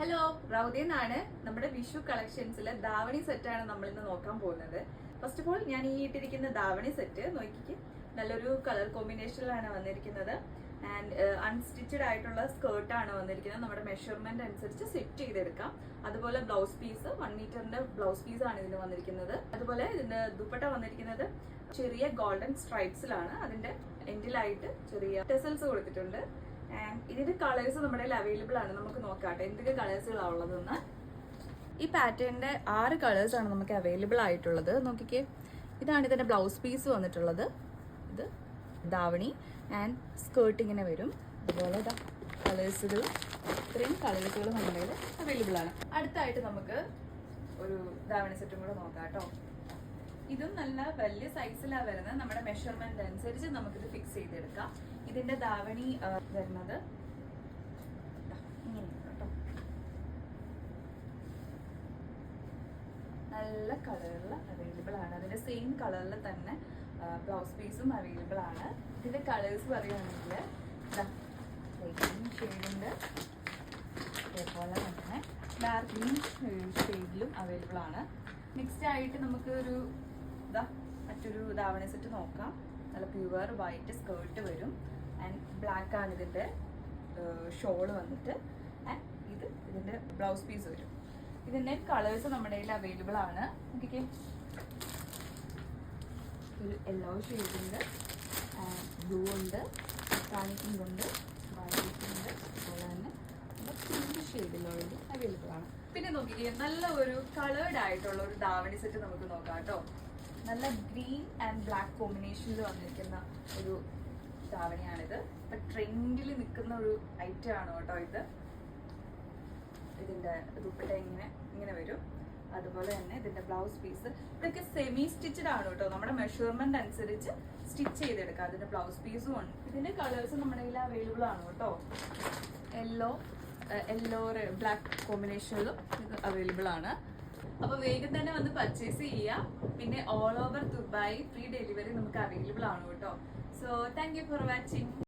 Hello, റൗദിന്നാണ്. നമ്മുടെ വിഷു കളക്ഷൻസിലെ ധാവണി സെറ്റാണ് നമ്മൾ ഇന്ന് നോക്കാൻ പോകുന്നത്. ഫസ്റ്റ് ഓഫ് ഓൾ ഞാൻ ഈ ഇട്ടിരിക്കുന്ന ധാവണി സെറ്റ് നോക്കിക്ക് നല്ലൊരു കളർ കോമ്പിനേഷനിലാണ് വന്നിരിക്കുന്നത്. ആൻഡ് അൺസ്റ്റിച്ചഡ് ആയിട്ടുള്ള സ്കേർട്ടാണ് വന്നിരിക്കുന്നത്. നമ്മുടെ മെഷർമെന്റ് അനുസരിച്ച് സെറ്റ് ചെയ്തെടുക്കാം. അതുപോലെ ബ്ലൗസ് പീസ് 1 മീറ്ററിന്റെ ബ്ലൗസ് പീസ് ആണ് ഇതിന് വന്നിരിക്കുന്നത്. അതുപോലെ ഇതിന്റെ ദുപ്പട്ട വന്നിരിക്കുന്നത് ചെറിയ ഗോൾഡൻ സ്ട്രൈപ്സിലാണ്. അതിന്റെ എൻഡിലായിട്ട് ചെറിയ ടെസൽസ് കൊടുത്തിട്ടുണ്ട്. ഇതിന്റെ കളേഴ്സ് നമ്മുടെ അവൈലബിൾ ആണ്. നമുക്ക് നോക്കാട്ടെ എന്തൊക്കെ കളേഴ്സുകളാണ് ഉള്ളതെന്ന്. ഈ പാറ്റേണിന്റെ 6 കളേഴ്സ് ആണ് നമുക്ക് അവൈലബിൾ ആയിട്ടുള്ളത്. നോക്കിക്കേ, ഇതാണ് ഇതിന്റെ ബ്ലൗസ് പീസ് വന്നിട്ടുള്ളത്. ഇത് ധാവണി ആൻഡ് സ്കേർട്ട് ഇങ്ങനെ വരും. അതുപോലെ കളേഴ്സുകൾ, ഇത്രയും കളേഴ്സുകൾ നമ്മുടെ അവൈലബിൾ ആണ്. അടുത്തായിട്ട് നമുക്ക് ഒരു ധാവണി സെറ്റും കൂടെ നോക്കാം കേട്ടോ. ഇതും നല്ല വലിയ സൈസിലാണ് വരുന്നത്. നമ്മുടെ മെഷർമെന്റ് അനുസരിച്ച് നമുക്കിത് ഫിക്സ് ചെയ്തെടുക്കാം. ഇതിന്റെ ധാവണി വരുന്നത് കേട്ടോ, നല്ല കളറിൽ അവൈലബിൾ ആണ്. അതിന്റെ സെയിം കളറിൽ തന്നെ ബ്ലൗസ് പീസും അവൈലബിൾ ആണ്. ഇതിന്റെ കളേഴ്സ് പറയുകയാണെങ്കിൽ ഷെയ്ഡുണ്ട്, അതേപോലെ തന്നെ ഡാർക്ക് ഗ്രീൻ ഷെയ്ഡിലും അവൈലബിൾ ആണ്. നെക്സ്റ്റ് ആയിട്ട് നമുക്ക് ഒരു മറ്റൊരു ധാവണി സെറ്റ് നോക്കാം. നല്ല പ്യുവർ വൈറ്റ് സ്കേർട്ട് വരും ആൻഡ് ബ്ലാക്ക് ആണ് ഇതിന്റെ ഷോള് വന്നിട്ട്. ആൻഡ് ഇതിന്റെ ബ്ലൗസ് പീസ് വരും. ഇതിന്റെ കളേഴ്സ് നമ്മുടെ കയ്യിൽ അവൈലബിൾ ആണ്. നോക്കിക്കേ, ഒരു യെല്ലോ ഷെയ്ഡുണ്ട്, ബ്ലൂ ഉണ്ട്, റാണി പിങ്ക് ഉണ്ട്, വയലറ്റ് ഉണ്ട്, അതുപോലെ തന്നെ പിങ്ക് ഷെയ്ഡിലുള്ളത് അവൈലബിൾ ആണ്. പിന്നെ നോക്കിക്കേ, നല്ല ഒരു കളേർഡ് ആയിട്ടുള്ള ഒരു ധാവണി സെറ്റ് നമുക്ക് നോക്കാം കേട്ടോ. നല്ല ഗ്രീൻ ആൻഡ് ബ്ലാക്ക് കോമ്പിനേഷനിൽ വന്നിരിക്കുന്ന ഒരു ധാവണിയാണിത്. ഇപ്പൊ ട്രെൻഡിൽ നിൽക്കുന്ന ഒരു ഐറ്റം ആണ് കേട്ടോ ഇത്. ഇതിന്റെ ദുപ്പട്ട ഇങ്ങനെ വരും. അതുപോലെ തന്നെ ഇതിന്റെ ബ്ലൗസ് പീസ് ഇതൊക്കെ സെമി സ്റ്റിച്ചഡ് ആണ് കേട്ടോ. നമ്മുടെ മെഷർമെന്റ് അനുസരിച്ച് സ്റ്റിച്ച് ചെയ്തെടുക്കാം. അതിന്റെ ബ്ലൗസ് പീസും ഉണ്ട്. ഇതിന്റെ കളേഴ്സ് നമ്മുടെ കയ്യിൽ അവൈലബിൾ ആണ് കേട്ടോ. യെല്ലോ ബ്ലാക്ക് കോമ്പിനേഷനിലും ഇത് അവൈലബിൾ ആണ്. അപ്പൊ വേഗം തന്നെ വന്ന് പർച്ചേസ് ചെയ്യാം. പിന്നെ all over Dubai free delivery നമുക്ക് അവൈലബിൾ ആണ് കേട്ടോ. So thank you for watching.